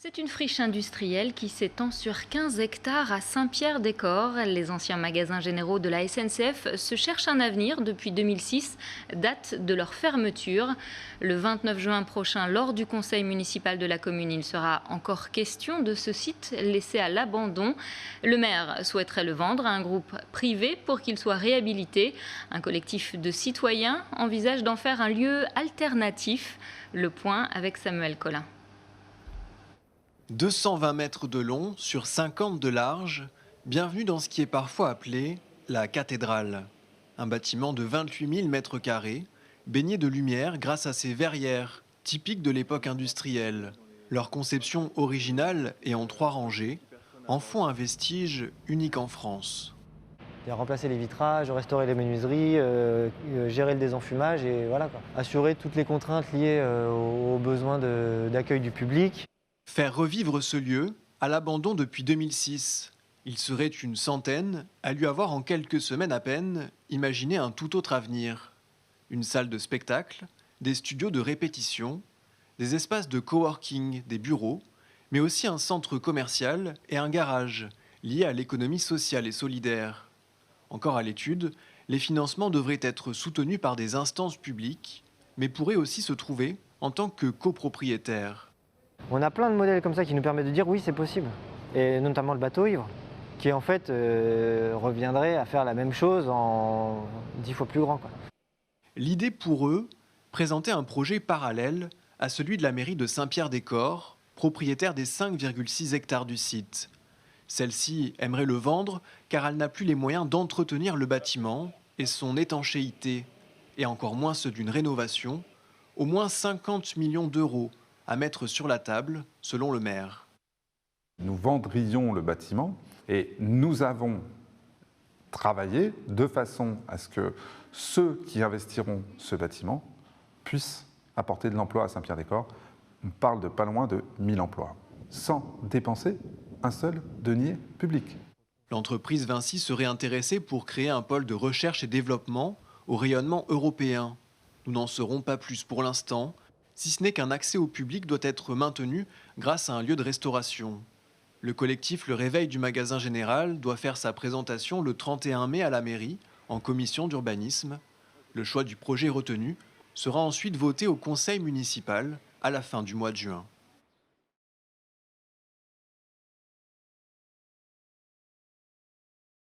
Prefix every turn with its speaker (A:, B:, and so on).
A: C'est une friche industrielle qui s'étend sur 15 hectares à Saint-Pierre-des-Corps. Les anciens magasins généraux de la SNCF se cherchent un avenir depuis 2006, date de leur fermeture. Le 29 juin prochain, lors du conseil municipal de la commune, il sera encore question de ce site laissé à l'abandon. Le maire souhaiterait le vendre à un groupe privé pour qu'il soit réhabilité. Un collectif de citoyens envisage d'en faire un lieu alternatif. Le point avec Samuel Collin.
B: 220 mètres de long sur 50 de large, bienvenue dans ce qui est parfois appelé la cathédrale. Un bâtiment de 28 000 mètres carrés, baigné de lumière grâce à ses verrières, typiques de l'époque industrielle. Leur conception originale et en 3 rangées en font un vestige unique en France.
C: Remplacer les vitrages, restaurer les menuiseries, gérer le désenfumage et voilà quoi. Assurer toutes les contraintes liées aux besoins d'accueil du public.
B: Faire revivre ce lieu, à l'abandon depuis 2006. Il serait une centaine à lui avoir en quelques semaines à peine imaginé un tout autre avenir. Une salle de spectacle, des studios de répétition, des espaces de coworking, des bureaux, mais aussi un centre commercial et un garage liés à l'économie sociale et solidaire. Encore à l'étude, les financements devraient être soutenus par des instances publiques, mais pourraient aussi se trouver en tant que copropriétaires.
C: On a plein de modèles comme ça qui nous permettent de dire oui, c'est possible. Et notamment le bateau ivre, qui en fait reviendrait à faire la même chose en 10 fois plus grand, quoi.
B: L'idée pour eux, présenter un projet parallèle à celui de la mairie de Saint-Pierre-des-Corps, propriétaire des 5,6 hectares du site. Celle-ci aimerait le vendre car elle n'a plus les moyens d'entretenir le bâtiment et son étanchéité, et encore moins ceux d'une rénovation, au moins 50 millions d'euros à mettre sur la table, selon le maire.
D: Nous vendrions le bâtiment et nous avons travaillé de façon à ce que ceux qui investiront ce bâtiment puissent apporter de l'emploi à Saint-Pierre-des-Corps. On parle de pas loin de 1000 emplois, sans dépenser un seul denier public.
B: L'entreprise Vinci serait intéressée pour créer un pôle de recherche et développement au rayonnement européen. Nous n'en saurons pas plus pour l'instant, si ce n'est qu'un accès au public doit être maintenu grâce à un lieu de restauration. Le collectif Le Réveil du Magasin Général doit faire sa présentation le 31 mai à la mairie, en commission d'urbanisme. Le choix du projet retenu sera ensuite voté au conseil municipal à la fin du mois de juin.